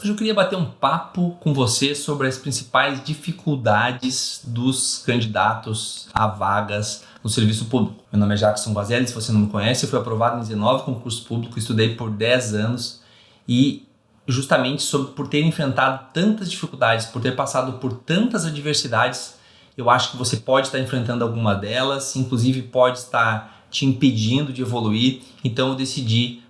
Hoje eu queria bater um papo com você sobre as principais dificuldades dos candidatos a vagas no serviço público. Meu nome é Jackson Vazelli, se você não me conhece, eu fui aprovado em 19 concursos públicos, estudei por 10 anos e justamente por ter enfrentado tantas dificuldades, por ter passado por tantas adversidades, eu acho que você pode estar enfrentando alguma delas, inclusive pode estar te impedindo de evoluir, então eu decidi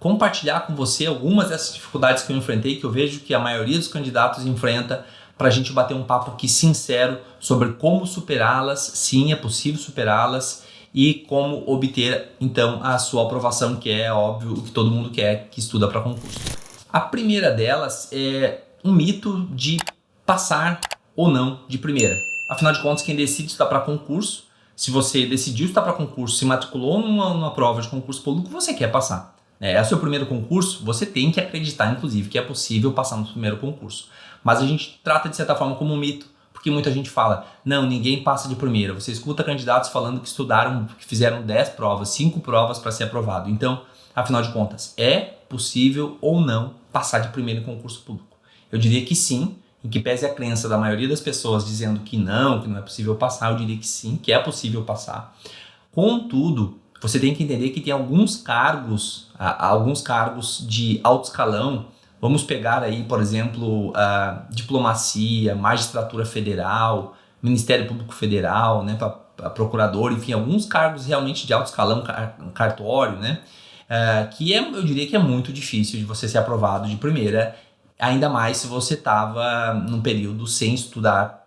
compartilhar com você algumas dessas dificuldades que eu enfrentei, que eu vejo que a maioria dos candidatos enfrenta, para a gente bater um papo aqui sincero sobre como superá-las, sim, é possível superá-las, e como obter, então, a sua aprovação, que é óbvio o que todo mundo quer que estuda para concurso. A primeira delas é um mito de passar ou não de primeira. Afinal de contas, quem decide estudar para concurso, se você decidiu estudar para concurso, se matriculou numa prova de concurso público, você quer passar. É o seu primeiro concurso, você tem que acreditar, inclusive, que é possível passar no primeiro concurso. Mas a gente trata, de certa forma, como um mito, porque muita gente fala, não, ninguém passa de primeira. Você escuta candidatos falando que estudaram, que fizeram 10 provas, 5 provas para ser aprovado. Então, afinal de contas, é possível ou não passar de primeiro em concurso público? Eu diria que sim, em que pese a crença da maioria das pessoas dizendo que não é possível passar, eu diria que sim, que é possível passar. Contudo, você tem que entender que tem alguns cargos de alto escalão. Vamos pegar aí, por exemplo, a diplomacia, magistratura federal, Ministério Público Federal, né, para procurador, enfim, alguns cargos realmente de alto escalão, cartório, né, eu diria que é muito difícil de você ser aprovado de primeira, ainda mais se você estava num período sem estudar,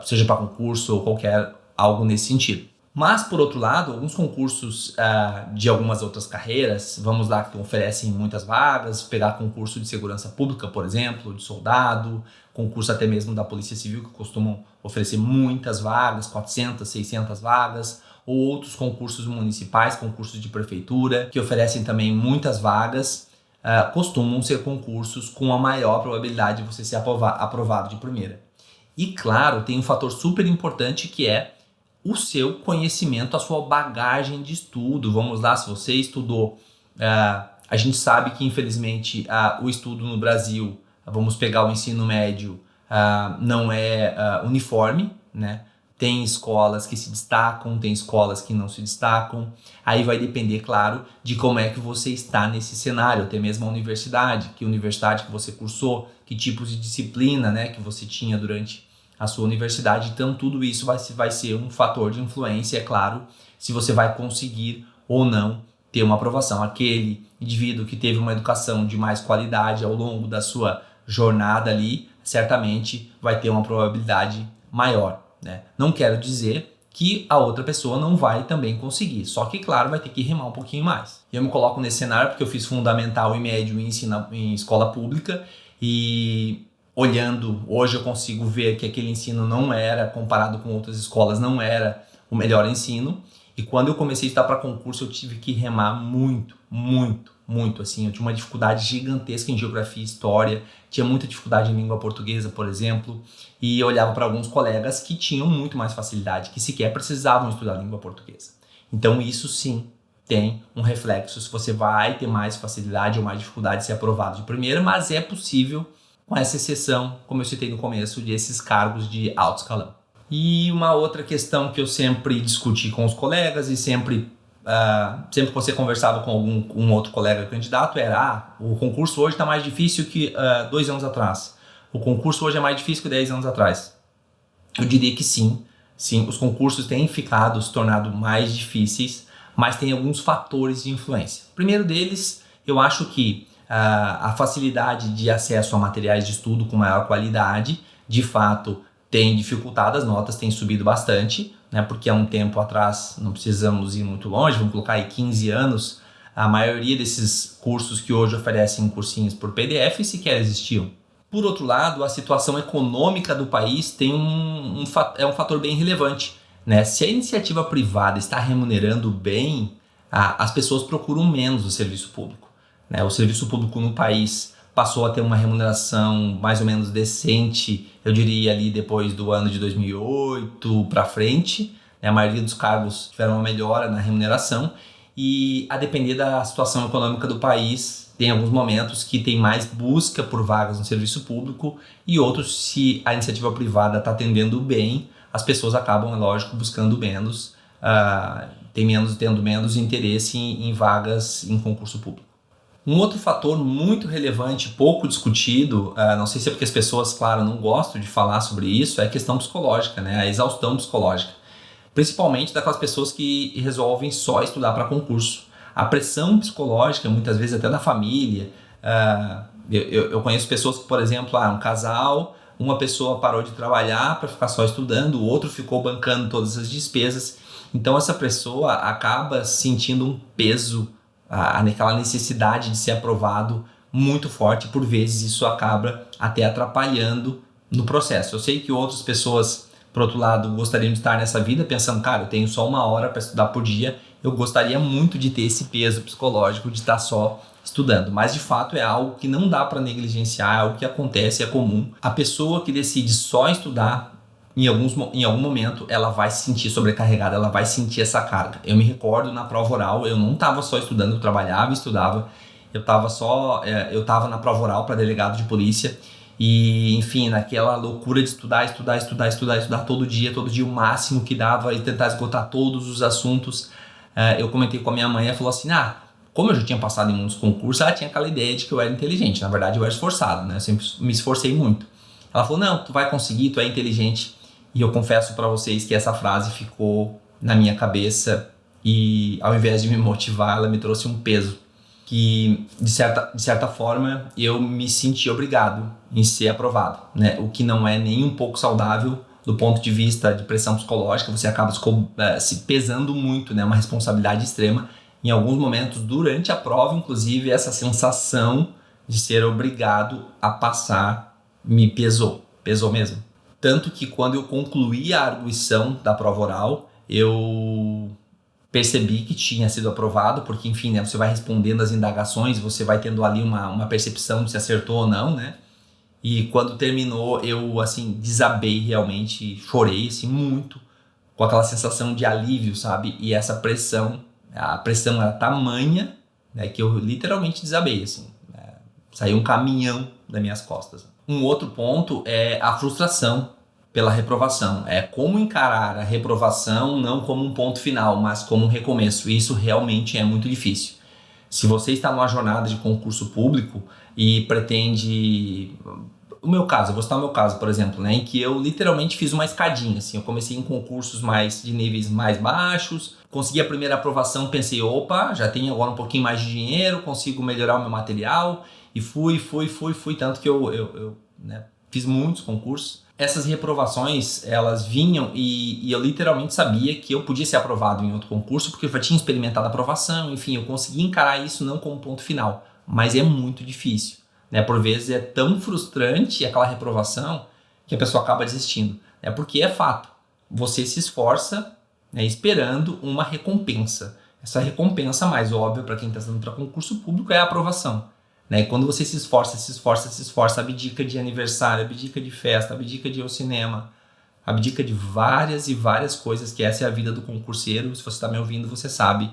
seja para concurso ou algo nesse sentido. Mas, por outro lado, alguns concursos de algumas outras carreiras, vamos lá, que oferecem muitas vagas, pegar concurso de segurança pública, por exemplo, de soldado, concurso até mesmo da Polícia Civil, que costumam oferecer muitas vagas, 400, 600 vagas, ou outros concursos municipais, concursos de prefeitura, que oferecem também muitas vagas, costumam ser concursos com a maior probabilidade de você ser aprovado de primeira. E, claro, tem um fator super importante que é o seu conhecimento, a sua bagagem de estudo. Vamos lá, se você estudou, a gente sabe que infelizmente o estudo no Brasil, vamos pegar o ensino médio, não é uniforme, né? Tem escolas que se destacam, tem escolas que não se destacam. Aí vai depender, claro, de como é que você está nesse cenário, até mesmo a universidade, que universidade que você cursou, que tipos de disciplina, né, que você tinha durante a sua universidade. Então tudo isso vai ser um fator de influência, é claro, se você vai conseguir ou não ter uma aprovação. Aquele indivíduo que teve uma educação de mais qualidade ao longo da sua jornada ali, certamente vai ter uma probabilidade maior, né? Não quero dizer que a outra pessoa não vai também conseguir, só que, claro, vai ter que remar um pouquinho mais. Eu me coloco nesse cenário porque eu fiz fundamental e médio em escola pública e olhando, hoje eu consigo ver que aquele ensino não era, comparado com outras escolas, não era o melhor ensino. E quando eu comecei a estudar para concurso, eu tive que remar muito, assim. Eu tinha uma dificuldade gigantesca em geografia e história, tinha muita dificuldade em língua portuguesa, por exemplo, e eu olhava para alguns colegas que tinham muito mais facilidade, que sequer precisavam estudar língua portuguesa. Então isso sim tem um reflexo, se você vai ter mais facilidade ou mais dificuldade de ser aprovado de primeira, mas é possível, com essa exceção, como eu citei no começo, desses cargos de alto escalão. E uma outra questão que eu sempre discuti com os colegas e sempre que você conversava com um outro colega candidato era o concurso hoje está mais difícil que 2 anos atrás. O concurso hoje é mais difícil que 10 anos atrás. Eu diria que sim, os concursos têm se tornado mais difíceis, mas tem alguns fatores de influência. O primeiro deles, eu acho que a facilidade de acesso a materiais de estudo com maior qualidade, de fato, tem dificultado, as notas têm subido bastante, né? Porque há um tempo atrás, não precisamos ir muito longe, vamos colocar aí 15 anos, a maioria desses cursos que hoje oferecem cursinhos por PDF sequer existiam. Por outro lado, a situação econômica do país tem é um fator bem relevante, né? Se a iniciativa privada está remunerando bem, as pessoas procuram menos o serviço público, né? O serviço público no país passou a ter uma remuneração mais ou menos decente, eu diria ali depois do ano de 2008 para frente, né? A maioria dos cargos tiveram uma melhora na remuneração e a depender da situação econômica do país, tem alguns momentos que tem mais busca por vagas no serviço público e outros, se a iniciativa privada está atendendo bem, as pessoas acabam, é lógico, buscando menos, tendo menos interesse em vagas em concurso público. Um outro fator muito relevante, pouco discutido, não sei se é porque as pessoas, claro, não gostam de falar sobre isso, é a questão psicológica, né? A exaustão psicológica. Principalmente daquelas pessoas que resolvem só estudar para concurso. A pressão psicológica, muitas vezes até da família. Eu conheço pessoas que, por exemplo, um casal, uma pessoa parou de trabalhar para ficar só estudando, o outro ficou bancando todas as despesas. Então essa pessoa acaba sentindo um peso, naquela necessidade de ser aprovado muito forte. Por vezes isso acaba até atrapalhando no processo. Eu sei que outras pessoas, por outro lado, gostariam de estar nessa vida pensando, cara, eu tenho só 1 hora para estudar por dia, eu gostaria muito de ter esse peso psicológico de estar só estudando, mas de fato é algo que não dá para negligenciar, é algo que acontece, é comum. A pessoa que decide só estudar, em algum momento, ela vai se sentir sobrecarregada, ela vai sentir essa carga. Eu me recordo na prova oral, eu não estava só estudando, eu trabalhava e estudava, eu estava na prova oral para delegado de polícia e, enfim, naquela loucura de estudar todo dia o máximo que dava e tentar esgotar todos os assuntos. Eu comentei com a minha mãe, ela falou assim, como eu já tinha passado em muitos concursos, ela tinha aquela ideia de que eu era inteligente. Na verdade, eu era esforçado, né? Eu sempre me esforcei muito. Ela falou, não, tu vai conseguir, tu é inteligente. E eu confesso para vocês que essa frase ficou na minha cabeça e, ao invés de me motivar, ela me trouxe um peso que, de certa forma, eu me senti obrigado em ser aprovado, né? O que não é nem um pouco saudável do ponto de vista de pressão psicológica. Você acaba se pesando muito, né? Uma responsabilidade extrema. Em alguns momentos, durante a prova, inclusive, essa sensação de ser obrigado a passar me pesou mesmo. Tanto que quando eu concluí a arguição da prova oral, eu percebi que tinha sido aprovado, porque, enfim, né, você vai respondendo as indagações, você vai tendo ali uma percepção de se acertou ou não, né? E quando terminou, eu, assim, desabei realmente, chorei, assim, muito, com aquela sensação de alívio, sabe? E essa pressão, a pressão era tamanha, né, que eu literalmente desabei, assim. Saiu um caminhão das minhas costas. Um outro ponto é a frustração pela reprovação. É como encarar a reprovação não como um ponto final, mas como um recomeço. Isso realmente é muito difícil. Se você está numa jornada de concurso público e pretende... eu vou citar o meu caso, por exemplo, né, em que eu literalmente fiz uma escadinha. Assim, eu comecei em concursos de níveis mais baixos, consegui a primeira aprovação, pensei, opa, já tenho agora um pouquinho mais de dinheiro, consigo melhorar o meu material, e fui, tanto que eu fiz muitos concursos. Essas reprovações, elas vinham e eu literalmente sabia que eu podia ser aprovado em outro concurso, porque eu já tinha experimentado a aprovação, enfim, eu consegui encarar isso não como ponto final, mas é muito difícil. Né? Por vezes é tão frustrante aquela reprovação que a pessoa acaba desistindo. Né? Porque é fato, você se esforça, né, esperando uma recompensa. Essa recompensa mais óbvia para quem está estudando para concurso público é a aprovação. Né? E quando você se esforça, abdica de aniversário, abdica de festa, abdica de ir ao cinema, abdica de várias e várias coisas, que essa é a vida do concurseiro. Se você está me ouvindo, você sabe.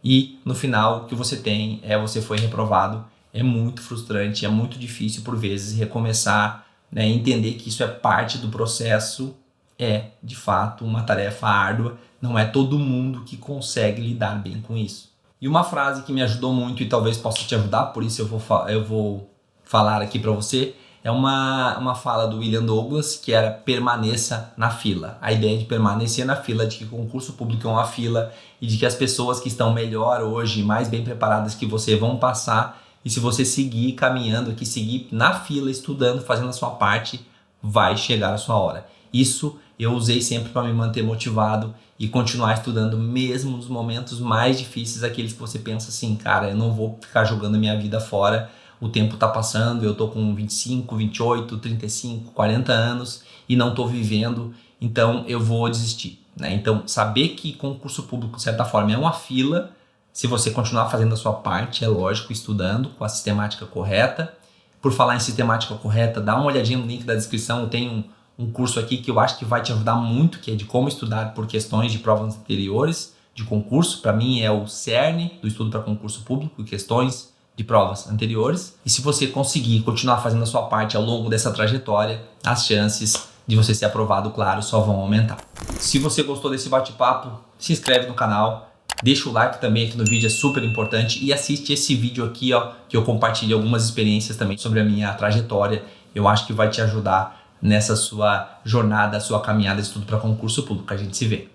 E no final o que você tem você foi reprovado. É muito frustrante, é muito difícil por vezes recomeçar, né? Entender que isso é parte do processo é de fato uma tarefa árdua, não é todo mundo que consegue lidar bem com isso. E uma frase que me ajudou muito e talvez possa te ajudar, por isso eu vou falar aqui para você, é uma fala do William Douglas, que era permaneça na fila. A ideia de permanecer na fila, de que o concurso público é uma fila e de que as pessoas que estão melhor hoje, mais bem preparadas que você, vão passar. E se você seguir caminhando aqui, seguir na fila, estudando, fazendo a sua parte, vai chegar a sua hora. Isso eu usei sempre para me manter motivado e continuar estudando mesmo nos momentos mais difíceis, aqueles que você pensa assim, cara, eu não vou ficar jogando a minha vida fora, o tempo tá passando, eu tô com 25, 28, 35, 40 anos e não tô vivendo, então eu vou desistir. Né? Então, saber que concurso público, de certa forma, é uma fila. Se você continuar fazendo a sua parte, é lógico, estudando com a sistemática correta. Por falar em sistemática correta, dá uma olhadinha no link da descrição. Eu tenho um curso aqui que eu acho que vai te ajudar muito, que é de como estudar por questões de provas anteriores de concurso. Para mim é o cerne do estudo para concurso público, questões de provas anteriores. E se você conseguir continuar fazendo a sua parte ao longo dessa trajetória, as chances de você ser aprovado, claro, só vão aumentar. Se você gostou desse bate-papo, se inscreve no canal, deixa o like também aqui no vídeo, é super importante, e assiste esse vídeo aqui, ó, que eu compartilho algumas experiências também sobre a minha trajetória. Eu acho que vai te ajudar nessa sua jornada, sua caminhada de estudo para concurso público. A gente se vê.